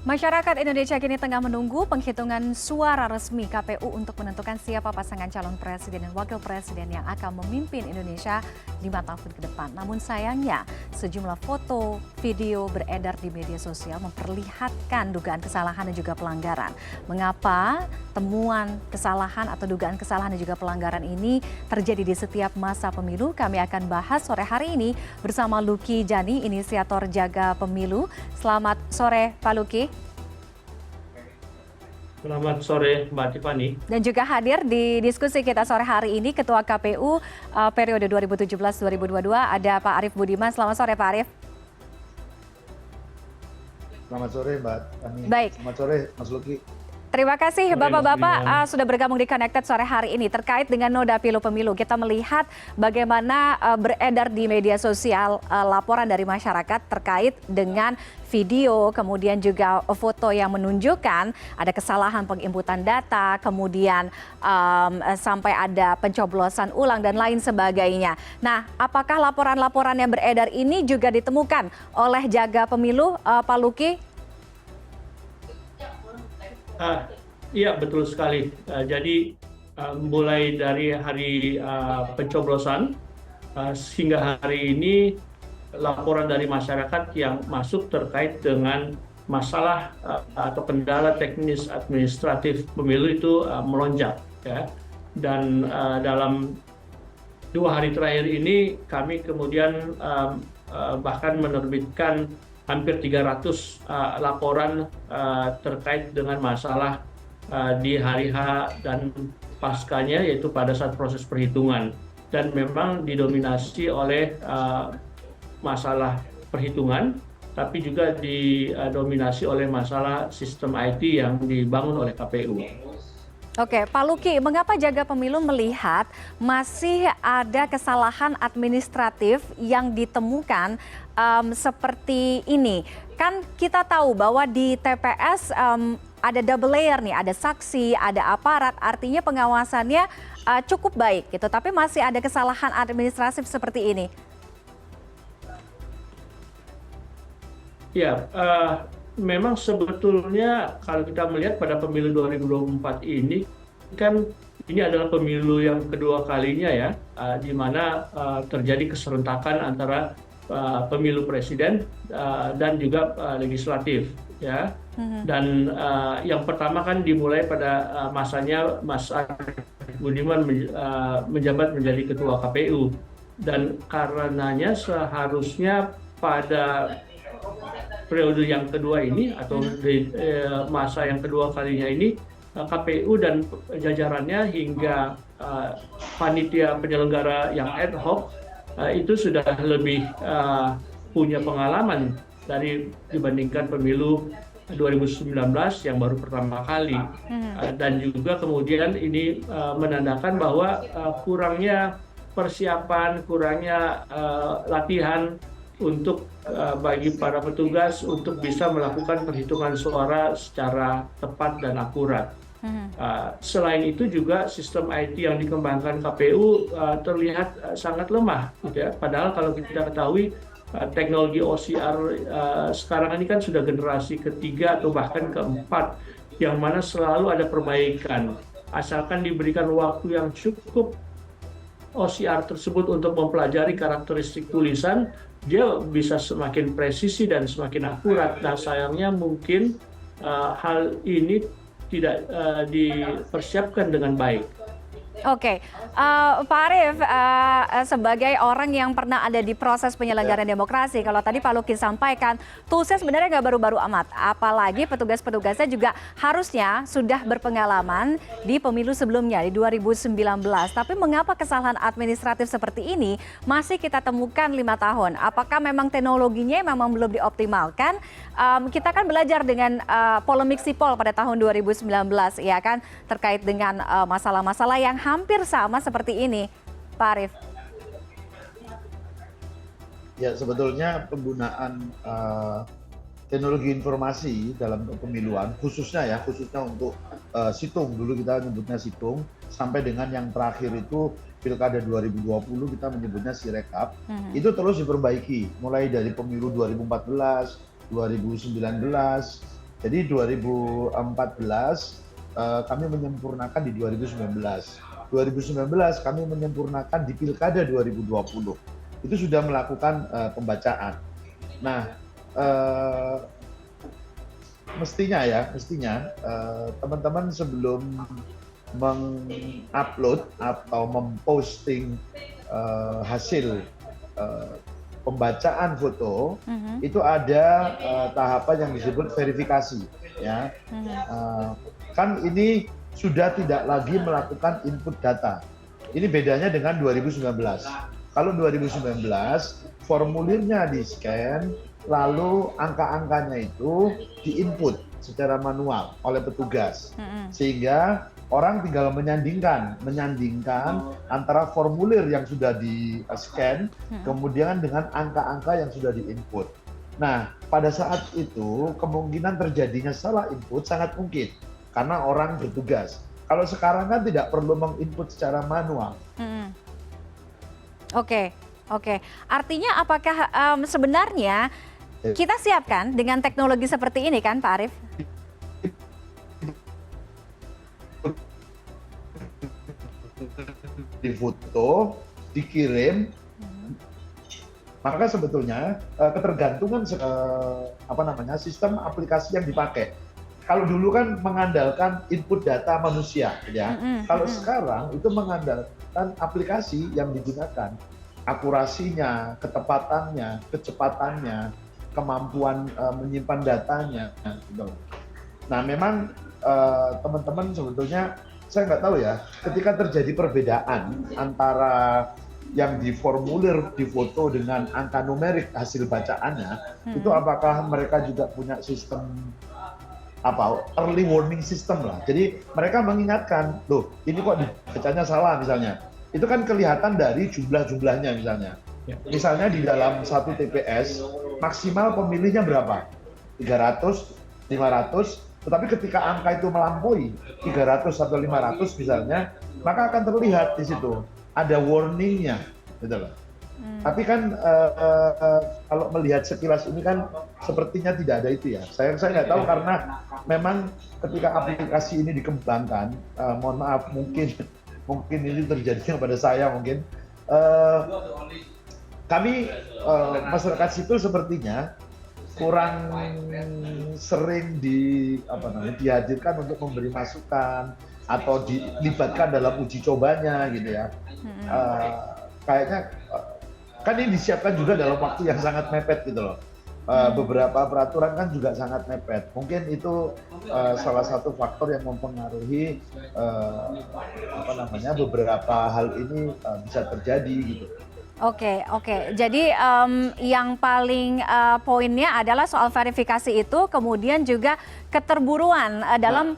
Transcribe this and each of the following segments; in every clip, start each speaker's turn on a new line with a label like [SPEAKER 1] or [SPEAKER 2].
[SPEAKER 1] Masyarakat Indonesia kini tengah menunggu penghitungan suara resmi KPU untuk menentukan siapa pasangan calon presiden dan wakil presiden yang akan memimpin Indonesia 5 tahun ke depan. Namun sayangnya, sejumlah foto, video beredar di media sosial memperlihatkan dugaan kesalahan dan juga pelanggaran. Mengapa temuan kesalahan atau dugaan kesalahan dan juga pelanggaran ini terjadi di setiap masa pemilu? Kami akan bahas sore hari ini bersama Luki Jani, inisiator Jaga Pemilu. Selamat sore, Pak Luki.
[SPEAKER 2] Selamat sore Mbak Tiffany.
[SPEAKER 1] Dan juga hadir di diskusi kita sore hari ini Ketua KPU periode 2017-2022 ada Pak Arief Budiman. Selamat sore Pak Arief.
[SPEAKER 3] Selamat sore Mbak Tiffany.
[SPEAKER 1] Baik.
[SPEAKER 3] Selamat sore Mas Luki.
[SPEAKER 1] Terima kasih Bapak-Bapak sudah bergabung di Connected sore hari ini terkait dengan noda pilu pemilu. Kita melihat bagaimana beredar di media sosial laporan dari masyarakat terkait dengan video, kemudian juga foto yang menunjukkan ada kesalahan penginputan data, kemudian sampai ada pencoblosan ulang dan lain sebagainya. Nah, apakah laporan-laporan yang beredar ini juga ditemukan oleh Jaga Pemilu, Pak Luki?
[SPEAKER 2] Iya betul sekali. Jadi mulai dari hari pencoblosan hingga hari ini laporan dari masyarakat yang masuk terkait dengan masalah atau kendala teknis administratif pemilu itu melonjak. Ya. Dan dalam 2 hari terakhir ini kami kemudian bahkan menerbitkan hampir 300 laporan terkait dengan masalah di hari H dan paskanya, yaitu pada saat proses perhitungan. Dan memang didominasi oleh masalah perhitungan, tapi juga didominasi oleh masalah sistem IT yang dibangun oleh KPU.
[SPEAKER 1] Oke, Pak Luki, mengapa Jaga Pemilu melihat masih ada kesalahan administratif yang ditemukan seperti ini? Kan kita tahu bahwa di TPS ada double layer nih, ada saksi, ada aparat, artinya pengawasannya cukup baik gitu, tapi masih ada kesalahan administratif seperti ini.
[SPEAKER 2] Ya, memang sebetulnya kalau kita melihat pada pemilu 2024 ini, kan ini adalah pemilu yang kedua kalinya ya, di mana terjadi keserentakan antara pemilu presiden dan juga legislatif. Ya. Dan yang pertama kan dimulai pada masanya Mas Arief Budiman menjabat menjadi Ketua KPU. Dan karenanya seharusnya pada periode yang kedua ini atau di masa yang kedua kalinya ini KPU dan jajarannya hingga panitia penyelenggara yang ad hoc itu sudah lebih punya pengalaman dibandingkan pemilu 2019 yang baru pertama kali. Dan juga kemudian ini menandakan bahwa kurangnya persiapan, kurangnya latihan untuk bagi para petugas untuk bisa melakukan perhitungan suara secara tepat dan akurat. Selain itu juga sistem IT yang dikembangkan KPU terlihat sangat lemah, gitu ya. Padahal kalau kita ketahui teknologi OCR sekarang ini kan sudah generasi ketiga atau bahkan keempat, yang mana selalu ada perbaikan asalkan diberikan waktu yang cukup OCR tersebut untuk mempelajari karakteristik tulisan, dia bisa semakin presisi dan semakin akurat. Nah, sayangnya mungkin hal ini tidak dipersiapkan dengan baik.
[SPEAKER 1] Oke, Pak Arief, sebagai orang yang pernah ada di proses penyelenggaraan demokrasi, kalau tadi Pak Luki sampaikan, toolsnya sebenarnya nggak baru-baru amat. Apalagi petugas-petugasnya juga harusnya sudah berpengalaman di pemilu sebelumnya, di 2019. Tapi mengapa kesalahan administratif seperti ini masih kita temukan 5 tahun? Apakah memang teknologinya memang belum dioptimalkan? Kita kan belajar dengan polemik Sipol pada tahun 2019, ya kan, terkait dengan masalah-masalah yang hampir sama seperti ini, Pak Arief.
[SPEAKER 3] Ya, sebetulnya penggunaan teknologi informasi dalam pemiluan, khususnya untuk situng, dulu kita menyebutnya situng, sampai dengan yang terakhir itu Pilkada 2020 kita menyebutnya Sirekap, itu terus diperbaiki, mulai dari pemilu 2014, 2019, Jadi 2014 kami menyempurnakan di 2019. 2019 kami menyempurnakan di Pilkada 2020. Itu sudah melakukan pembacaan. Nah, mestinya teman-teman sebelum mengupload atau memposting hasil pembacaan foto, itu ada tahapan yang disebut verifikasi, ya. Kan ini sudah tidak lagi melakukan input data. Ini bedanya dengan 2019. Kalau 2019 formulirnya di-scan, lalu angka-angkanya itu di-input secara manual oleh petugas, sehingga orang tinggal menyandingkan antara formulir yang sudah di-scan, kemudian dengan angka-angka yang sudah di-input. Nah, pada saat itu kemungkinan terjadinya salah input sangat mungkin, karena orang bertugas. Kalau sekarang kan tidak perlu menginput secara manual.
[SPEAKER 1] Oke. Artinya apakah sebenarnya kita siapkan dengan teknologi seperti ini kan Pak Arief?
[SPEAKER 3] Difoto, dikirim, maka sebetulnya ketergantungan sistem aplikasi yang dipakai. Kalau dulu kan mengandalkan input data manusia, ya. Kalau sekarang itu mengandalkan aplikasi yang digunakan, akurasinya, ketepatannya, kecepatannya, kemampuan menyimpan datanya. Gitu. Nah, memang teman-teman sebetulnya saya nggak tahu ya, ketika terjadi perbedaan antara yang diformulir di foto dengan angka numerik hasil bacaannya, itu apakah mereka juga punya sistem early warning system lah. Jadi mereka mengingatkan, loh ini kok dibacanya salah misalnya. Itu kan kelihatan dari jumlah-jumlahnya misalnya. Misalnya di dalam satu TPS maksimal pemilihnya berapa? 300, 500, tetapi ketika angka itu melampaui 300 atau 500 misalnya, maka akan terlihat di situ ada warningnya, gitu loh. Tapi kan kalau melihat sekilas ini kan sepertinya tidak ada itu ya. Saya nggak tahu karena memang ketika aplikasi ini dikembangkan, mohon maaf mungkin ini terjadinya pada saya mungkin. Kami masyarakat sipil sepertinya kurang sering dihadirkan untuk memberi masukan atau dilibatkan dalam uji cobanya gitu ya. Kayaknya kan ini disiapkan juga dalam waktu yang sangat mepet gitu loh. Beberapa peraturan kan juga sangat mepet. Mungkin itu salah satu faktor yang mempengaruhi beberapa hal ini bisa terjadi gitu.
[SPEAKER 1] Oke. Jadi yang paling poinnya adalah soal verifikasi itu, kemudian juga keterburuan dalam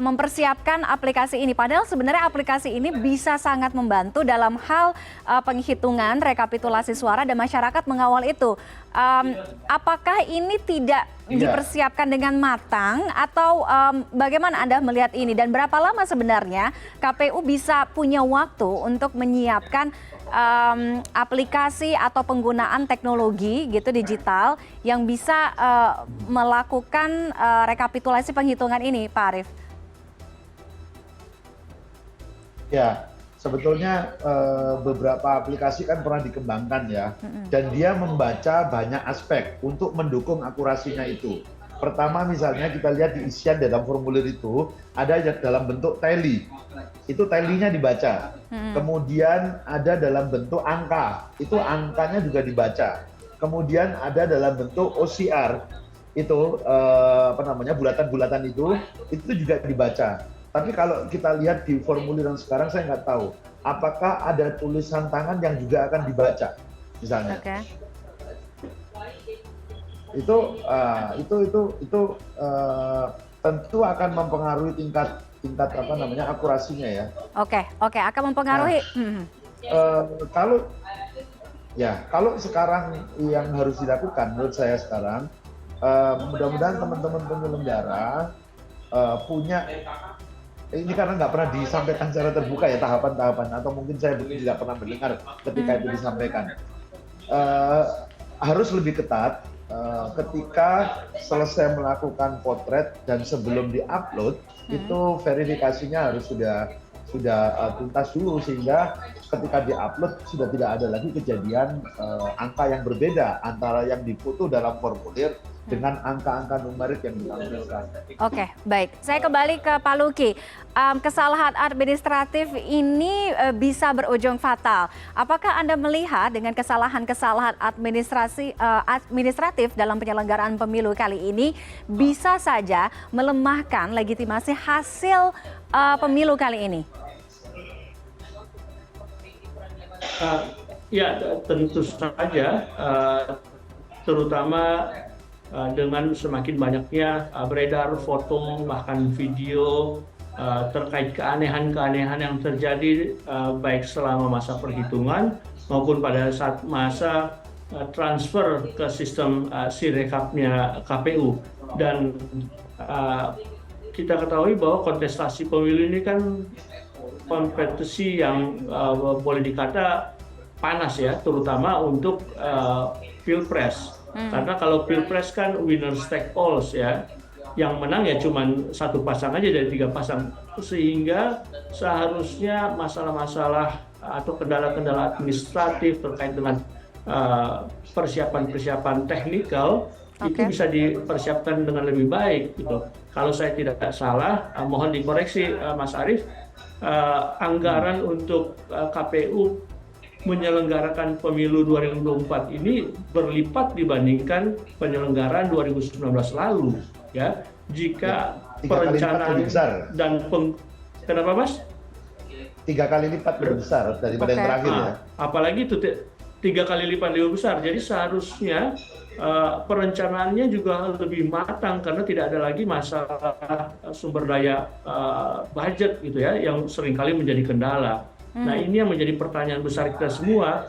[SPEAKER 1] mempersiapkan aplikasi ini. Padahal sebenarnya aplikasi ini bisa sangat membantu dalam hal penghitungan, rekapitulasi suara dan masyarakat mengawal itu. Apakah ini tidak dipersiapkan dengan matang atau bagaimana Anda melihat ini? Dan berapa lama sebenarnya KPU bisa punya waktu untuk menyiapkan aplikasi atau penggunaan teknologi gitu digital yang bisa melakukan rekapitulasi penghitungan ini, Pak Arief?
[SPEAKER 3] Ya, sebetulnya beberapa aplikasi kan pernah dikembangkan ya, dan dia membaca banyak aspek untuk mendukung akurasinya itu. Pertama misalnya kita lihat di isian dalam formulir itu ada dalam bentuk tally, itu tally-nya dibaca. Kemudian ada dalam bentuk angka, itu angkanya juga dibaca. Kemudian ada dalam bentuk OCR, itu bulatan-bulatan itu juga dibaca. Tapi kalau kita lihat di formulir yang sekarang saya nggak tahu apakah ada tulisan tangan yang juga akan dibaca misalnya. Itu tentu akan mempengaruhi tingkat akurasinya ya.
[SPEAKER 1] Oke, akan mempengaruhi.
[SPEAKER 3] Kalau sekarang yang harus dilakukan menurut saya sekarang, mudah-mudahan teman-teman penyelenggara punya, ini karena nggak pernah disampaikan secara terbuka ya tahapan-tahapan, atau mungkin saya tidak pernah mendengar ketika itu disampaikan. Harus lebih ketat ketika selesai melakukan potret dan sebelum diupload itu verifikasinya harus sudah tuntas dulu, sehingga ketika diupload sudah tidak ada lagi kejadian angka yang berbeda antara yang difoto dalam formulir dengan angka-angka numerik yang ditampilkan.
[SPEAKER 1] Oke, baik. Saya kembali ke Pak Luki. Kesalahan administratif ini bisa berujung fatal. Apakah Anda melihat dengan kesalahan-kesalahan administratif dalam penyelenggaraan pemilu kali ini bisa saja melemahkan legitimasi hasil pemilu kali ini?
[SPEAKER 2] Ya, tentu saja, terutama dengan semakin banyaknya beredar foto bahkan video terkait keanehan-keanehan yang terjadi baik selama masa perhitungan maupun pada saat masa transfer ke sistem Sirekapnya KPU. Dan kita ketahui bahwa kontestasi pemilu ini kan kompetisi yang boleh dikata panas ya, terutama untuk Pilpres. Karena kalau Pilpres kan winners take all ya, yang menang ya cuma satu pasang aja dari 3 pasang. Sehingga seharusnya masalah-masalah atau kendala-kendala administratif terkait dengan persiapan-persiapan teknikal itu bisa dipersiapkan dengan lebih baik gitu. Kalau saya tidak salah, mohon dikoreksi Mas Arief, anggaran untuk KPU menyelenggarakan pemilu 2024 ini berlipat dibandingkan penyelenggaraan 2019 lalu ya. Jika perencanaan dan kenapa Mas?
[SPEAKER 3] 3 kali lipat lebih besar daripada yang terakhir ya.
[SPEAKER 2] Apalagi itu 3 kali lipat lebih besar. Jadi seharusnya perencanaannya juga lebih matang karena tidak ada lagi masalah sumber daya budget gitu ya yang seringkali menjadi kendala. Nah, ini yang menjadi pertanyaan besar kita semua,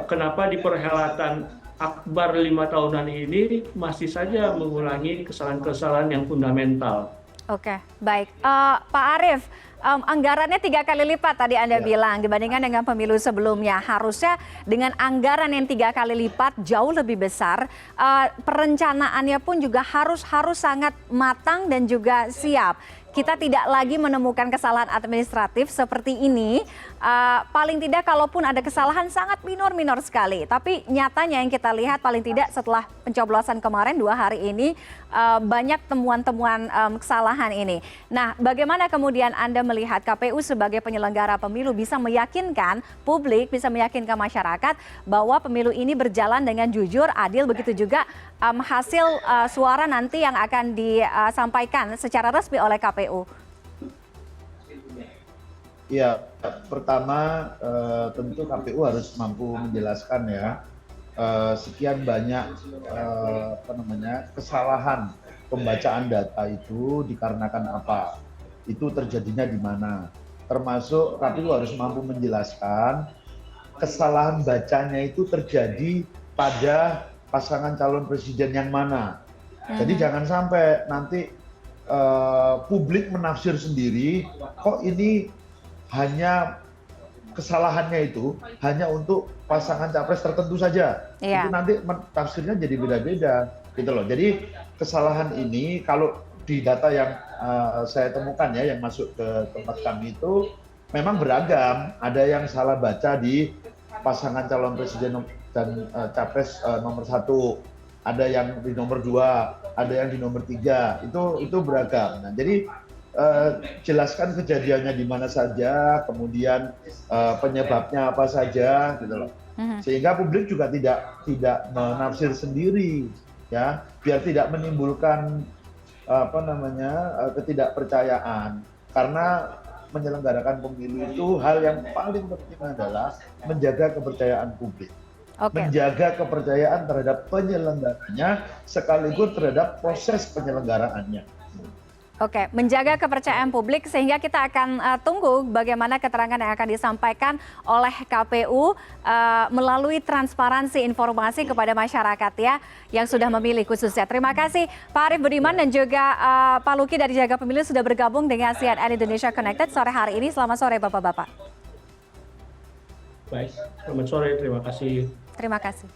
[SPEAKER 2] kenapa di perhelatan Akbar 5 tahunan ini masih saja mengulangi kesalahan-kesalahan yang fundamental.
[SPEAKER 1] Oke, baik. Pak Arief, anggarannya 3 kali lipat tadi Anda bilang dibandingkan dengan pemilu sebelumnya. Harusnya dengan anggaran yang 3 kali lipat jauh lebih besar, perencanaannya pun juga harus sangat matang dan juga siap. Kita tidak lagi menemukan kesalahan administratif seperti ini. Paling tidak kalaupun ada kesalahan sangat minor sekali. Tapi nyatanya yang kita lihat paling tidak setelah pencoblosan kemarin 2 hari ini banyak temuan-temuan kesalahan ini. Nah, bagaimana kemudian Anda melihat KPU sebagai penyelenggara pemilu bisa meyakinkan publik, bisa meyakinkan masyarakat bahwa pemilu ini berjalan dengan jujur, adil, begitu juga hasil suara nanti yang akan disampaikan secara resmi oleh KPU?
[SPEAKER 3] Ya, pertama tentu KPU harus mampu menjelaskan ya sekian banyak kesalahan pembacaan data itu dikarenakan apa, itu terjadinya di mana. Termasuk KPU harus mampu menjelaskan kesalahan bacanya itu terjadi pada pasangan calon presiden yang mana. Jadi jangan sampai nanti publik menafsir sendiri, kok ini hanya kesalahannya itu hanya untuk pasangan capres tertentu saja. Itu nanti tafsirnya jadi beda-beda gitu loh. Jadi kesalahan ini kalau di data yang saya temukan ya, yang masuk ke tempat kami itu memang beragam. Ada yang salah baca di pasangan calon presiden dan capres nomor 1, ada yang di nomor 2, ada yang di nomor 3, itu beragam. Nah, jadi jelaskan kejadiannya di mana saja, kemudian penyebabnya apa saja, gitu loh. Sehingga publik juga tidak menafsir sendiri, ya, biar tidak menimbulkan ketidakpercayaan. Karena menyelenggarakan pemilu itu hal yang paling penting adalah menjaga kepercayaan publik. Menjaga kepercayaan terhadap penyelenggaranya sekaligus terhadap proses penyelenggaraannya.
[SPEAKER 1] Oke, menjaga kepercayaan publik sehingga kita akan tunggu bagaimana keterangan yang akan disampaikan oleh KPU melalui transparansi informasi kepada masyarakat ya yang sudah memilih khususnya. Terima kasih Pak Arief Budiman dan juga Pak Luki dari Jaga Pemilu sudah bergabung dengan CNN Indonesia Connected sore hari ini. Selamat sore Bapak-Bapak.
[SPEAKER 2] Baik, selamat sore, terima kasih.
[SPEAKER 1] Terima kasih.